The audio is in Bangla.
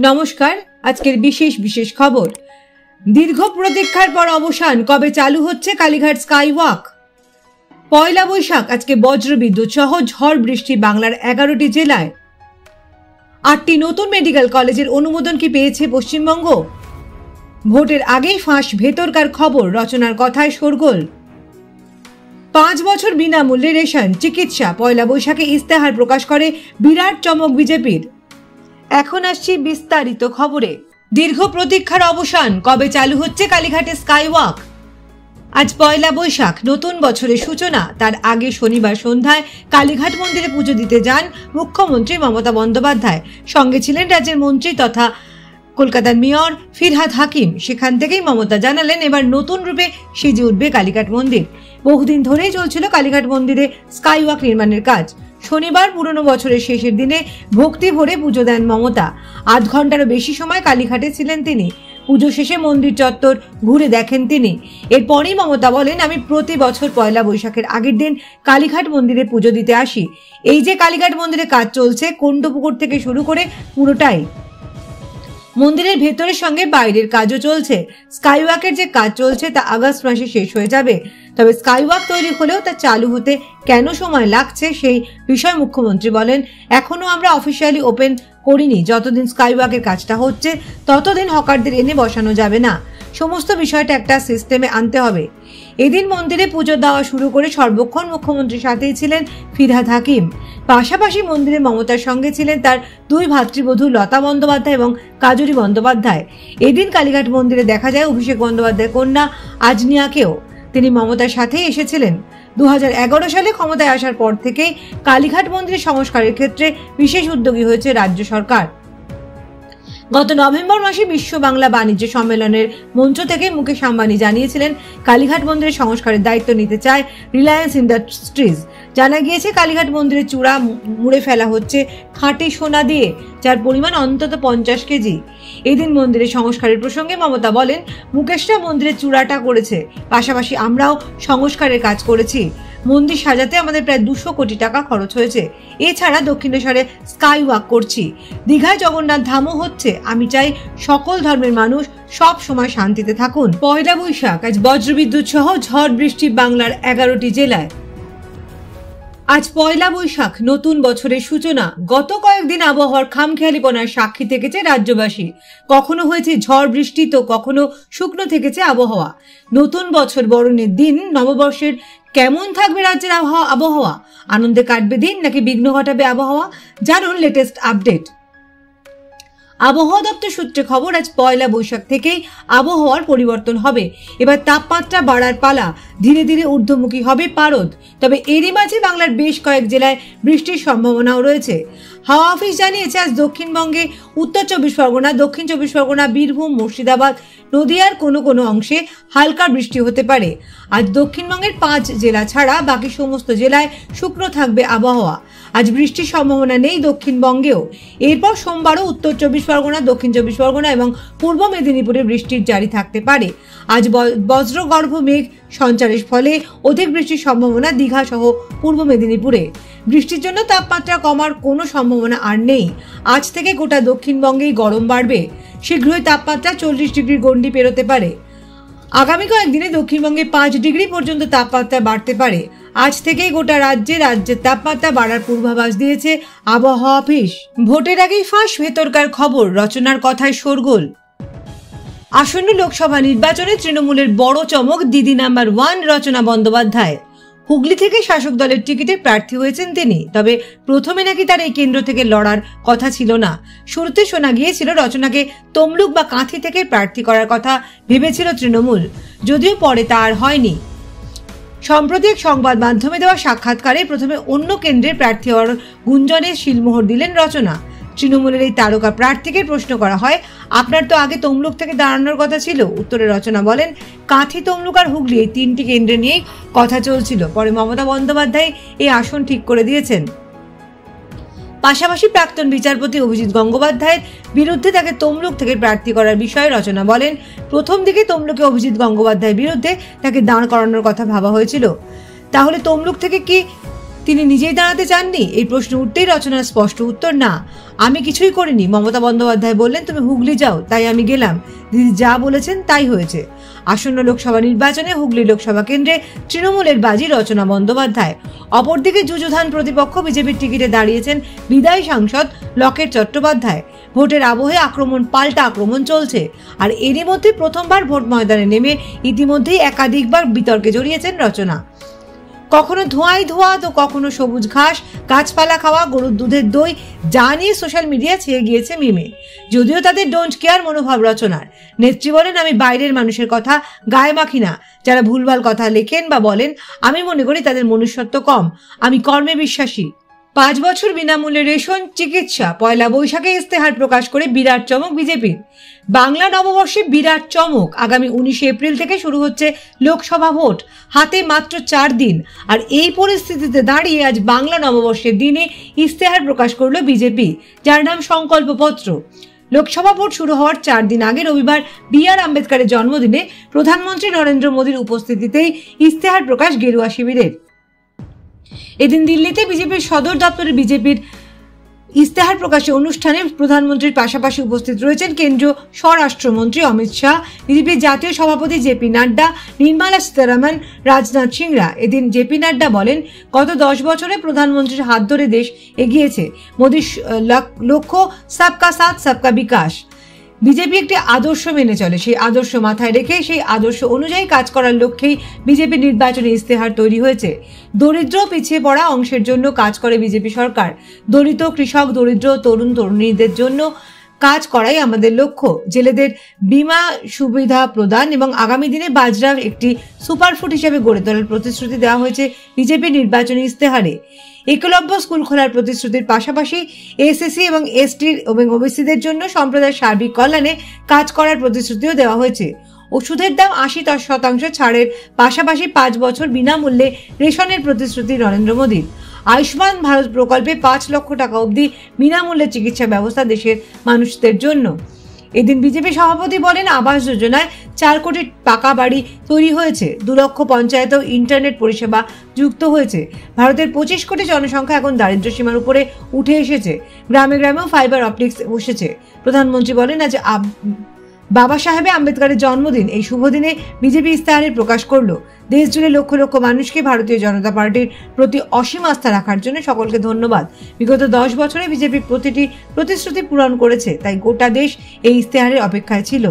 নমস্কার, আজকের বিশেষ খবর। দীর্ঘ প্রতীক্ষার পর অবসান, কবে চালু হচ্ছে কালীঘাট স্কাইওয়াক। পয়লা বৈশাখ আজকে বজ্রবিদ্যুৎ সহ ঝড় বৃষ্টি বাংলার 11টি জেলায়। 8টি নতুন মেডিকেল কলেজের অনুমোদন কি পেয়েছে পশ্চিমবঙ্গ? ভোটের আগেই ফাঁস ভেতরকার খবর, রচনার কথায় শোরগোল। 5 বছর বিনামূল্যে রেশন চিকিৎসা, পয়লা বৈশাখে ইস্তেহার প্রকাশ করে বিরাট চমক বিজেপির। এখন আসছি বিস্তারিত খবরে। দীর্ঘ প্রতীক্ষার অবসান, কবে চালু হচ্ছে কালীঘাটে স্কাইওয়াক। আজ পয়লা বৈশাখ, নতুন বছরের সূচনা। তার আগে শনিবার সন্ধ্যায় কালীঘাট মন্দিরে পুজো দিতে যান মুখ্যমন্ত্রী মমতা বন্দ্যোপাধ্যায়। সঙ্গে ছিলেন রাজ্যের মন্ত্রী তথা কলকাতার মেয়র ফিরহাদ হাকিম। সেখান থেকেই মমতা জানালেন এবার নতুন রূপে সেজে উঠবে কালীঘাট মন্দির। বহুদিন ধরেই চলছিল কালীঘাট মন্দিরে স্কাইওয়াক নির্মাণের কাজ। শনিবার পুরনো বছরের শেষের দিনে ভক্তি ভরে পুজো দেন মমতা। 8 ঘন্টারও বেশি সময় কালীঘাটে ছিলেন তিনি। পুজো শেষে মন্দির চত্বর ঘুরে দেখেন তিনি। এরপরই মমতা বলেন, আমি প্রতি বছর পয়লা বৈশাখের আগের দিন কালীঘাট মন্দিরে পুজো দিতে আসি। এই যে কালীঘাট মন্দিরে কাজ চলছে, কুণ্ডপুকুর থেকে শুরু করে পুরোটাই। মন্দিরের ভেতরের সঙ্গে বাইরের কাজও চলছে। স্কাইওয়াকের যে কাজ চলছে তা আগস্ট মাসে শেষ হয়ে যাবে। তবে স্কাইওয়াক তৈরি হলেও তা চালু হতে কেন সময় লাগছে সেই বিষয়ে মুখ্যমন্ত্রী বলেন, এখনো আমরা অফিসিয়ালি ওপেন করিনি। যতদিন স্কাইওয়াকের কাজটা হচ্ছে ততদিন হকারদের এনে বসানো যাবে না। সমস্ত বিষয়টা একটা সিস্টেমে আনতে হবে। এদিন মন্দিরে পুজো দেওয়া শুরু করে সর্বক্ষণ মুখ্যমন্ত্রীর সাথেই ছিলেন ফিরহাদ হাকিম। পাশাপাশি মন্দিরে মমতার সঙ্গে ছিলেন তার 2 ভাতৃবধূ লতা বন্দ্যোপাধ্যায় এবং কাজরি বন্দ্যোপাধ্যায়। এদিন কালীঘাট মন্দিরে দেখা যায় অভিষেক বন্দ্যোপাধ্যায়ের কন্যা আজনিয়াকেও। তিনি মমতার সাথেই এসেছিলেন। 2011 সালে ক্ষমতায় আসার পর থেকেই কালীঘাট মন্দিরের সংস্কারের ক্ষেত্রে বিশেষ উদ্যোগী হয়েছে রাজ্য সরকার। গত নভেম্বর মাসে বিশ্ব বাংলা বাণিজ্য সম্মেলনের মঞ্চ থেকে মুকেশ আম্বানি জানিয়েছিলেন কালীঘাট মন্দিরের সংস্কারের দায়িত্ব নিতে চায় রিলায়েন্স ইন্ডাস্ট্রিজ। জানা গিয়েছে কালীঘাট মন্দিরের চূড়া মুড়ে ফেলা হচ্ছে খাঁটি সোনা দিয়ে, যার পরিমাণ অন্তত 50 কেজি। এদিন মন্দিরের সংস্কারের প্রসঙ্গে মমতা বলেন, মুকেশরা মন্দিরের চূড়াটা করেছে, পাশাপাশি আমরাও সংস্কারের কাজ করেছি। মন্দির সাজাতে আমাদের প্রায় 200 কোটি টাকা খরচ হয়েছে। এছাড়া দক্ষিণেশ্বরে স্কাইওয়াক করছি, দীঘায় জগন্নাথ ধামও হচ্ছে। আমি চাই সকল ধর্মের মানুষ সব সময় শান্তিতে থাকুন। পয়লা বৈশাখ আজ বজ্রবিদ্যুৎ সহ ঝড় বৃষ্টি বাংলার 11টি জেলায়। আজ পয়লা বৈশাখ, নতুন বছরের সূচনা। গত কয়েকদিন আবহাওয়ার খামখেয়ালিপনার সাক্ষী থেকেছে রাজ্যবাসী। কখনো হয়েছে ঝড় বৃষ্টি তো কখনো শুকনো থেকেছে আবহাওয়া। নতুন বছর বরণের দিন নববর্ষের কেমন থাকবে রাজ্যের আবহাওয়া? আনন্দে কাটবে দিন নাকি বিঘ্ন ঘটাবে আবহাওয়া? জানুন লেটেস্ট আপডেট। আবহাওয়া দপ্তর সূত্রে খবর, আজ পয়লা বৈশাখ থেকেই আবহাওয়ার পরিবর্তন হবে। এবার তাপমাত্রা বাড়ার পালা, ধীরে ধীরে ঊর্ধ্বমুখী হবে পারদ। তবে এরই মাঝে বাংলার বেশ কয়েক জেলায় বৃষ্টির সম্ভাবনাও রয়েছে। হাওয়া অফিস জানিয়েছে, আজ দক্ষিণবঙ্গে উত্তর 24 পরগনা, দক্ষিণ 24 পরগনা, বীরভূম, মুর্শিদাবাদ, নদিয়ার কোনো অংশে হালকা বৃষ্টি হতে পারে। আজ দক্ষিণবঙ্গের 5 জেলা ছাড়া বাকি সমস্ত জেলায় শুকনো থাকবে আবহাওয়া। আজ বৃষ্টির সম্ভাবনা নেই দক্ষিণবঙ্গেও। এরপর সোমবারও উত্তর 24 পরগনা, দক্ষিণ 24 পরগনা এবং পূর্ব মেদিনীপুরে বৃষ্টির জারি থাকতে পারে। আজ বজ্রগর্ভ মেঘ সঞ্চারের ফলে অধিক বৃষ্টির সম্ভাবনা দীঘা সহ পূর্ব মেদিনীপুরে। বৃষ্টির জন্য তাপমাত্রা কমার কোনো সম্ভাবনা আর নেই। আজ থেকে গোটা দক্ষিণবঙ্গেই গরম বাড়বে। শীঘ্রই তাপমাত্রা 40 ডিগ্রির গণ্ডি পেরোতে পারে। আগামী কয়েকদিনে দক্ষিণবঙ্গে 5 ডিগ্রি পর্যন্ত তাপমাত্রা বাড়তে পারে। আজ থেকেই গোটা রাজ্যের তাপমাত্রা বাড়ার পূর্বাভাস দিয়েছে আবহাওয়া অফিস। ভোটের আগেই ফাঁস ভেতরকার খবর, রচনার কথায় শোরগোল। আসন্ন লোকসভা নির্বাচনে তৃণমূলের বড় চমক, দিদি নাম্বার 1 রচনা বন্দ্যোপাধ্যায়। হুগলি থেকে শাসক দলের টিকিটে প্রার্থী হয়েছেন তিনি। তবে প্রথমে নাকি তার এই কেন্দ্র থেকে লড়ার কথা ছিল না। শুরুতে শোনা গিয়েছিল রচনাকে তমলুক বা কাঁথি থেকে প্রার্থী করার কথা ভেবেছিল তৃণমূল, যদিও পরে তা আর হয়নি। সম্প্রতি এক সংবাদ মাধ্যমে দেওয়া সাক্ষাৎকারে প্রথমে অন্য কেন্দ্রের প্রার্থী হওয়ার গুঞ্জনে শিলমোহর দিলেন রচনা। তৃণমূলের এই তারকা প্রার্থীকে প্রশ্ন করা হয়, আপনার তো আগে তমলুক থেকে দাঁড়ানোর কথা ছিল। উত্তরে রচনা বলেন, কাঁথি, তমলুক আর হুগলি এই 3টি কেন্দ্রে নিয়েই কথা চলছিল। পরে মমতা বন্দ্যোপাধ্যায় এই আসন ঠিক করে দিয়েছেন। পাশাপাশি প্রাক্তন বিচারপতি অভিজিৎ গঙ্গোপাধ্যায়ের বিরুদ্ধে তাকে তমলুক থেকে প্রার্থী করার বিষয়ে রচনা বলেন, প্রথম দিকে তমলুকে অভিজিৎ গঙ্গোপাধ্যায়ের বিরুদ্ধে তাকে দাঁড় করানোর কথা ভাবা হয়েছিল। তাহলে তমলুক থেকে কি তিনি নিজেই দাঁড়াতে চাননি? এই প্রশ্ন উঠতেই রচনার স্পষ্ট উত্তর, না, আমি কিছুই করিনি। মমতা বন্দ্যোপাধ্যায় বললেন, তুমি হুগলি যাও, তাই আমি গেলাম। দিদি যা বলেছেন তাই হয়েছে। আসন্ন লোকসভা নির্বাচনে হুগলি লোকসভা কেন্দ্রে তৃণমূলের বাজি রচনা বন্দ্যোপাধ্যায়। অপরদিকে যুযুধান প্রতিপক্ষ বিজেপির টিকিটে দাঁড়িয়েছেন বিদায়ী সাংসদ লকেট চট্টোপাধ্যায়। ভোটের আবহে আক্রমণ পাল্টা আক্রমণ চলছে। আর এরই মধ্যে প্রথমবার ভোট ময়দানে নেমে ইতিমধ্যেই একাধিকবার বিতর্কে জড়িয়েছেন রচনা। কখনো ধোঁয়ায় ধোয়া তো কখনো সবুজ ঘাস, গাছপালা খাওয়া, গরুর দুধের দই, যা নিয়ে সোশ্যাল মিডিয়া ছেয়ে গিয়েছে মিমে। যদিও তাদের ডোন্ট কেয়ার মনোভাব রচনার। নেত্রী বলেন, আমি বাইরের মানুষের কথা গায়ে মাখি না। যারা ভুলভাল কথা লেখেন বা বলেন, আমি মনে করি তাদের মনুষ্যত্ব কম। আমি কর্মে বিশ্বাসী। 5 বছর বিনামূল্যে রেশন, চিকিৎসা। পয়লা বৈশাখে ইস্তেহার প্রকাশ করে বিরাট চমক বিজেপির। বাংলা নববর্ষে বিরাট চমক। আগামী 19 এপ্রিল থেকে শুরু হচ্ছে লোকসভা ভোট। হাতে মাত্র 4 দিন। আর এই পরিস্থিতিতে দাঁড়িয়ে আজ বাংলা নববর্ষের দিনে ইস্তেহার প্রকাশ করল বিজেপি, যার নাম সংকল্পপত্র। লোকসভা ভোট শুরু হওয়ার 4 দিন আগে রবিবার বি.আর. আম্বেদকরের জন্মদিনে প্রধানমন্ত্রী নরেন্দ্র মোদীর উপস্থিতিতেই ইস্তেহার প্রকাশ গেরুয়া শিবিরের। এদিন দিল্লিতে বিজেপির সদর দপ্তরে বিজেপির ইস্তেহার প্রকাশী অনুষ্ঠানে প্রধানমন্ত্রীর পাশাপাশি উপস্থিত রয়েছেন কেন্দ্রীয় স্বরাষ্ট্রমন্ত্রী অমিত শাহ, বিজেপির জাতীয় সভাপতি জে.পি. নাড্ডা, নির্মলা সীতারামন, রাজনাথ সিংরা। এদিন জে.পি. নাড্ডা বলেন, গত 10 বছরে প্রধানমন্ত্রীর হাত ধরে দেশ এগিয়েছে। মোদীর লক্ষ্য সবকা সাথ সবকা বিকাশ। বিজেপি একটি আদর্শ মেনে চলে। সেই আদর্শ মাথায় রেখে সেই আদর্শ অনুযায়ী কাজ করার লক্ষ্যেই বিজেপি নির্বাচনী ইস্তেহার তৈরি হয়েছে। দরিদ্র পিছিয়ে পড়া অংশের জন্য কাজ করে বিজেপি সরকার। দলিত, কৃষক, দরিদ্র, তরুণ তরুণীদের জন্য কাজ করাই আমাদের লক্ষ্য। জেলেদের বীমা সুবিধা প্রদান এবং আগামী দিনে বাজরা একটি সুপারফুড হিসেবে গড়ে তোলার প্রতিশ্রুতি দেওয়া হয়েছে বিজেপির নির্বাচনী ইস্তেহারে। একলব্য স্কুল খোলার প্রতিশ্রুতির পাশাপাশি এসএসসি এবং এসটি এবং ওবিসিদের জন্য সম্প্রদায়ের সার্বিক কল্যাণে কাজ করার প্রতিশ্রুতিও দেওয়া হয়েছে। ওষুধের দাম 80% ছাড়ের পাশাপাশি 5 বছর বিনামূল্যে রেশনের প্রতিশ্রুতি নরেন্দ্র মোদীর। আয়ুষ্মান ভারত প্রকল্পে 5 লক্ষ টাকা অবধি বিনামূল্যে চিকিৎসা ব্যবস্থা দেশের মানুষদের জন্য। এদিন বিজেপি সভাপতি বলেন, আবাস যোজনায় 4 কোটি পাকা বাড়ি তৈরি হয়েছে। 2 লক্ষ পঞ্চায়েতেও ইন্টারনেট পরিষেবা যুক্ত হয়েছে। ভারতের 25 কোটি জনসংখ্যা এখন দারিদ্র সীমার উপরে উঠে এসেছে। গ্রামে গ্রামেও ফাইবার অপটিক্স বসেছে। প্রধানমন্ত্রী বলেন, আজ বাবা সাহেব আম্বেদকরের জন্মদিন। এই শুভ দিনে বিজেপি ইস্তেহারের প্রকাশ করলো। দেশ জুড়ে লক্ষ লক্ষ মানুষকে ভারতীয় জনতা পার্টির প্রতি অসীম আস্থা রাখার জন্য সকলকে ধন্যবাদ। বিগত 10 বছরে বিজেপি প্রতিটি প্রতিশ্রুতি পূরণ করেছে, তাই গোটা দেশ এই ইস্তেহারের অপেক্ষায় ছিল।